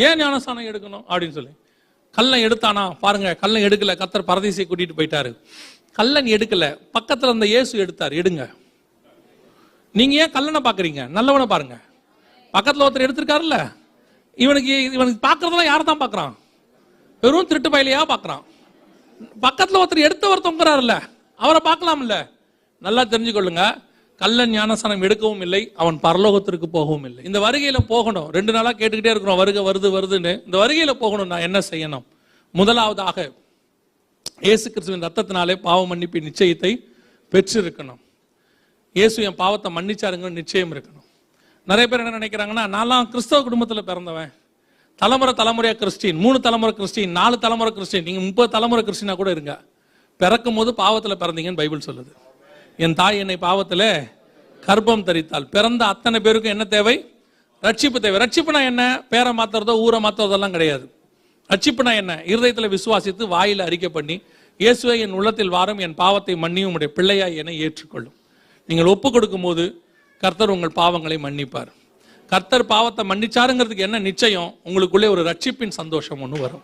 ஏன் ஞானஸ்நானம் எடுக்கணும் அப்படின்னு சொல்லி. கல்லன் எடுத்தானா பாருங்க, கல்லன் எடுக்கல, கர்த்தர் பரதீசை கூட்டிட்டு போயிட்டாரு. கல்லன் எடுக்கல, பக்கத்துல இருந்த இயேசு எடுத்தார். எடுங்க. நீங்க ஏன் கல்லனை பாக்குறீங்க? நல்லவனை பாருங்க. பக்கத்துல ஒருத்தர் எடுத்திருக்காருல்ல, இவனுக்கு பாக்குறதெல்லாம் யாரை தான் பாக்குறான்? வெறும் திருட்டு பயிலையா பாக்குறான். பக்கத்துல ஒருத்தர் எடுத்தவர் தொங்குறாருல்ல, அவரை பார்க்கலாம் இல்ல. நல்லா தெரிஞ்சுக்கொள்ளுங்க, கல்லன் ஞானஸ்நானம் எடுக்கவும் இல்லை, அவன் பரலோகத்திற்கு போகவும் இல்லை. இந்த வருகையில போகணும். 2 நாளா கேட்டுக்கிட்டே இருக்கிறோம், வருகை வருது வருதுன்னு. இந்த வருகையில போகணும். நான் என்ன செய்யணும்? முதலாவதாக இயேசு கிறிஸ்துவின் ரத்தத்தினாலே பாவ மன்னிப்பின் நிச்சயத்தை பெற்றிருக்கணும். இயேசு என் பாவத்தை மன்னிச்சாருங்கிற நிச்சயம் இருக்கணும். நிறைய பேர் என்ன நினைக்கிறாங்கன்னா, நான்லாம் கிறிஸ்தவ குடும்பத்தில் பிறந்தவன், தலைமுறையா கிறிஸ்டின், 3 தலைமுறை கிறிஸ்டின், 4 தலைமுறை கிறிஸ்டின், நீங்க 30 தலைமுறை கிறிஸ்டினா கூட இருங்க. பிறக்கும் போது பாவத்தில் பிறந்தீங்கன்னு பைபிள் சொல்லுது. என் தாய் என்னை பாவத்தில் கர்ப்பம் தரித்தாள். பிறந்த அத்தனை பேருக்கும் என்ன தேவை? ரட்சிப்பு தேவை. ரட்சிப்புனா என்ன? பேரை மாத்துறதோ ஊரை மாத்துறதெல்லாம் கிடையாது. ரட்சிப்புனா என்ன? இருதயத்தில் விசுவாசித்து வாயில அறிக்கை பண்ணி, இயேசுவை என் உள்ளத்தில் வாரும், என் பாவத்தை மன்னியும், உடைய பிள்ளையாய் என ஏற்றுக்கொள்ளும். நீங்கள் ஒப்பு கொடுக்கும் போது கர்த்தர் உங்கள் பாவங்களை மன்னிப்பார். கர்த்தர் பாவத்தை மன்னிச்சாருங்கிறதுக்கு என்ன நிச்சயம்? உங்களுக்குள்ளே ஒரு ரட்சிப்பின் சந்தோஷம் ஒன்று வரும்.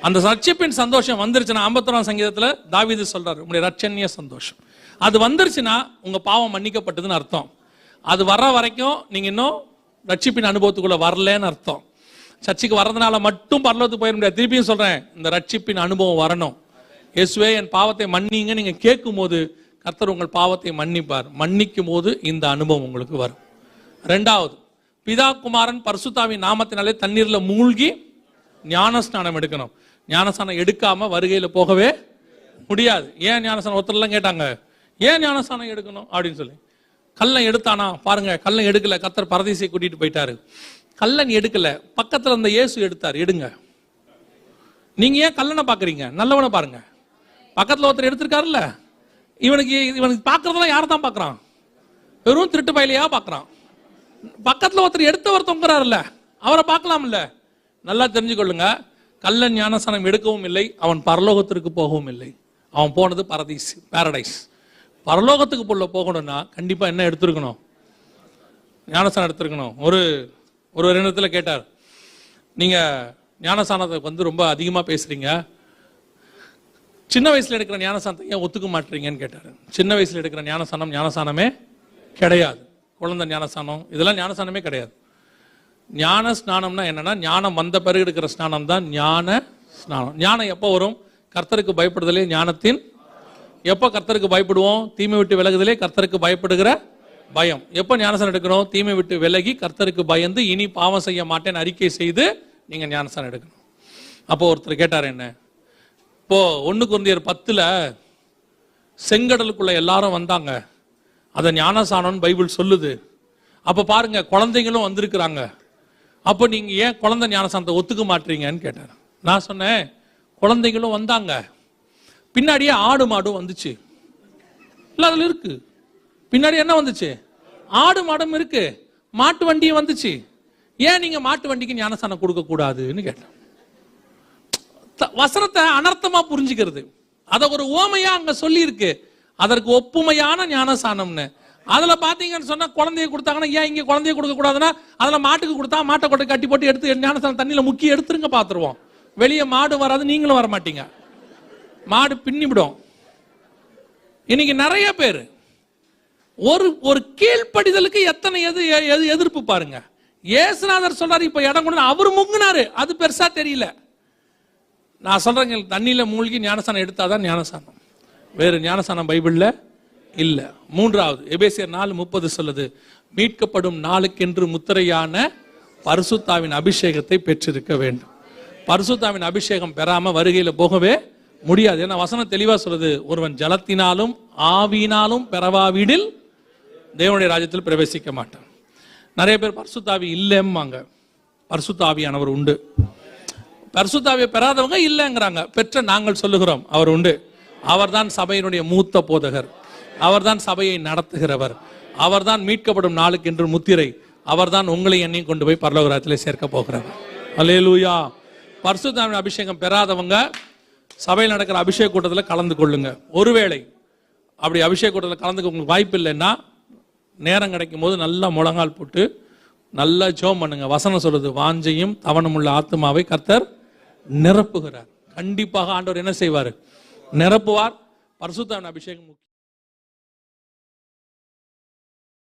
அந்த ரட்சிப்பின் சந்தோஷம் வந்துருச்சுன்னா, 51ஆம் சங்கீதத்தில் தாவீது சொல்றாரு, உங்களுடைய ரட்சணிய சந்தோஷம் அது வந்துருச்சுன்னா உங்க பாவம் மன்னிக்கப்பட்டதுன்னு அர்த்தம். அது வர்ற வரைக்கும் நீங்க இன்னும் ரட்சிப்பின் அனுபவத்துக்குள்ள வரலன்னு அர்த்தம். சர்ச்சுக்கு வர்றதுனால மட்டும் பரலோகத்துக்கு போயிட முடியாது. திருப்பியும் சொல்றேன், இந்த ரட்சிப்பின் அனுபவம் வரணும். இயேசுவே என் பாவத்தை மன்னிங்க நீங்க கேட்கும் போது கர்த்தர் உங்கள் பாவத்தை மன்னிப்பார். மன்னிக்கும் போது இந்த அனுபவம் உங்களுக்கு வரும். 2வது, பிதா குமாரன் பரிசுத்தாவின் நாமத்தினாலே தண்ணீர்ல மூழ்கி ஞானஸ்நானம் எடுக்கணும். ஞானஸ்நானம் எடுக்காம வருகையில போகவே முடியாது. ஏன் ஞானஸ்நானம்? ஒருத்தர்லாம் கேட்டாங்க, ஏன் ஞானஸ்நானம் எடுக்கணும் அப்படின்னு சொல்லி. கல்லன் எடுத்தானா பாருங்க, கல்லன் எடுக்கல, கர்த்தர் பரதீசை கூட்டிட்டு போயிட்டாரு. கல்லன் எடுக்கல, பக்கத்துல இருந்த இயேசு எடுத்தார். எடுங்க. நீங்க ஏன் கல்லனை பாக்குறீங்க? நல்லவனை பாருங்க. பக்கத்துல ஒருத்தர் எடுத்திருக்காருல்ல, இவனுக்கு பாக்குறதெல்லாம் யாரை தான் பாக்குறான்? வெறும் திருட்டு பயிலையா பாக்குறான். பக்கத்துல ஒருத்தர் எடுத்தவர் தொங்குறாருல்ல, அவரை பார்க்கலாம் இல்ல. நல்லா தெரிஞ்சுக்கொள்ளுங்க, கல்லன் ஞானஸ்நானம் எடுக்கவும் இல்லை, அவன் பரலோகத்திற்கு போகவும் இல்லை. அவன் போனது பாரடைஸ். பரலோகத்துக்கு போகணும்னா கண்டிப்பா என்ன எடுத்திருக்கணும்? ஞானஸ்நானம் எடுத்திருக்கணும். ஒரு இடத்துல கேட்டார், நீங்க ஞானஸ்நானத்தை ரொம்ப அதிகமா பேசுறீங்க, சின்ன வயசுல எடுக்கிற ஞானஸ்நானத்தை ஏன் ஒத்துக்க மாட்டீங்கன்னு கேட்டாரு. சின்ன வயசுல எடுக்கிற ஞானஸ்நானமே கிடையாது. குழந்தை ஞானஸ்நானம் இதெல்லாம் ஞானஸ்நானமே கிடையாது. ஞான ஸ்நானம்னா என்னன்னா, ஞானம் வந்த பிறகு எடுக்கிற ஸ்நானம் தான் ஞான ஸ்நானம். ஞானம் எப்போ வரும்? கர்த்தருக்கு பயப்படுதலே ஞானத்தின். எப்போ கர்த்தருக்கு பயப்படுவோம்? தீமை விட்டு விலகுதலே கர்த்தருக்கு பயப்படுகிற பயம். எப்போ ஞானஸ்நானம் எடுக்கணும்? தீமை விட்டு விலகி கர்த்தருக்கு பயந்து இனி பாவம் செய்ய மாட்டேன்னு அறிக்கை செய்து நீங்க ஞானஸ்நானம் எடுக்கணும். அப்போ ஒருத்தர் கேட்டார், என்ன இப்போ 1 கொரிந்தியர் 10 செங்கடலுக்குள்ள எல்லாரும் வந்தாங்க, அதை ஞானஸ்நானம் பைபிள் சொல்லுது. அப்ப பாருங்க, குழந்தைங்களும் வந்திருக்கிறாங்க, அப்போ நீங்க ஏன் குழந்தை ஞானஸ்நானத்தை ஒத்துக்க மாட்டீங்கன்னு கேட்டார். நான் சொன்னேன், குழந்தைகளும் வந்தாங்க, பின்னாடியே ஆடு மாடும் வந்துச்சு. இல்ல அதுல இருக்கு, பின்னாடி என்ன வந்துச்சு? ஆடு மாடும் இருக்கு, மாட்டு வண்டியும் வந்துச்சு. ஏன் நீங்க மாட்டு வண்டிக்கு ஞானஸ்நானம் கொடுக்க கூடாதுன்னு கேட்டேன். வசனத்தை அனர்த்தமா புரிஞ்சுக்கிறது, அத ஒரு ஓமையா அங்க சொல்லி இருக்கு, அதற்கு ஒப்புமையான ஞானஸ்நானம்னு. அதுல பாத்தீங்கன்னு சொன்னா, குழந்தைய கொடுத்தாங்கன்னா ஏன் இங்க குழந்தைய கொடுக்க கூடாதுன்னா, அதுல மாட்டுக்கு கொடுத்தா மாட்டை கொட்டை கட்டி போட்டு எடுத்து ஞானஸ்நானம் தண்ணியில முக்கி எடுத்துருங்க, பாத்துருவோம். வெளியே மாடு வராது, நீங்களும் வர மாட்டீங்க, மாடு பின்னிவிடும். இன்னைக்கு நிறைய பேர் ஒரு கீழ்ப்படிதலுக்கு எத்தனை எதிர்ப்பு பாருங்க. இயேசுநாதர் சொல்றாரு, இப்ப இடம் கொண்டு அவரு முங்குனாரு, அது பெருசா தெரியல. நான் சொல்றேங்க, தண்ணியில மூழ்கி ஞானஸ்நானம் எடுத்தாதான் ஞானஸ்நானம், வேறு ஞானஸ்நானம் பைபிள்ல இல்ல. 3வது, எபேசியர் 4:30 சொல்லுது, மீட்கப்படும் நாளுக்கென்று முத்திரையான பரிசுத்தாவின் அபிஷேகத்தை பெற்றிருக்க வேண்டும். பரிசுத்தாவின் அபிஷேகம் பெறாம வருகையில போகவே முடியாது. ஏன்னா வசனம் தெளிவா சொல்லுது, ஒருவன் ஜலத்தினாலும் ஆவியினாலும் பெறவாவிடில் தேவனுடைய ராஜ்யத்தில் பிரவேசிக்க மாட்டான். நிறைய பேர் பரிசுத்தாவி இல்லைம்பாங்க, பரிசுத்தாவியானவர் உண்டு. பரிசுத்தாவியை பெறாதவங்க இல்லைங்கிறாங்க, பெற்ற நாங்கள் சொல்லுகிறோம் அவர் உண்டு. அவர்தான் சபையினுடைய மூத்த போதகர், அவர்தான் சபையை நடத்துகிறவர், அவர்தான் மீட்கப்படும் நாளுக்கு என்று முத்திரை, அவர்தான் உங்களை என்னையும் கொண்டு போய் பரலோக ராஜ்யத்திலே சேர்க்க போகிறவர். அல்லேலூயா. பரிசுத்தாவின் அபிஷேகம் பெறாதவங்க சபையில் நடக்கிற அபிஷேக கூட்டத்தில் கலந்து கொள்ளுங்க. ஒருவேளை அப்படி அபிஷேக கூட்டத்தில் கலந்துக்க உங்களுக்கு வாய்ப்பு இல்லைன்னா, நேரம் கிடைக்கும் போது நல்லா முழங்கால் போட்டு நல்லா ஜெபம் பண்ணுங்க. வசனம் சொல்லுது, வாஞ்சையும் தவணமுள்ள ஆத்துமாவை கர்த்தர் நிரப்புகிறார். கண்டிப்பாக ஆண்டவர் என்ன செய்வார்? நிரப்புவார். பரிசுத்த அபிஷேகம்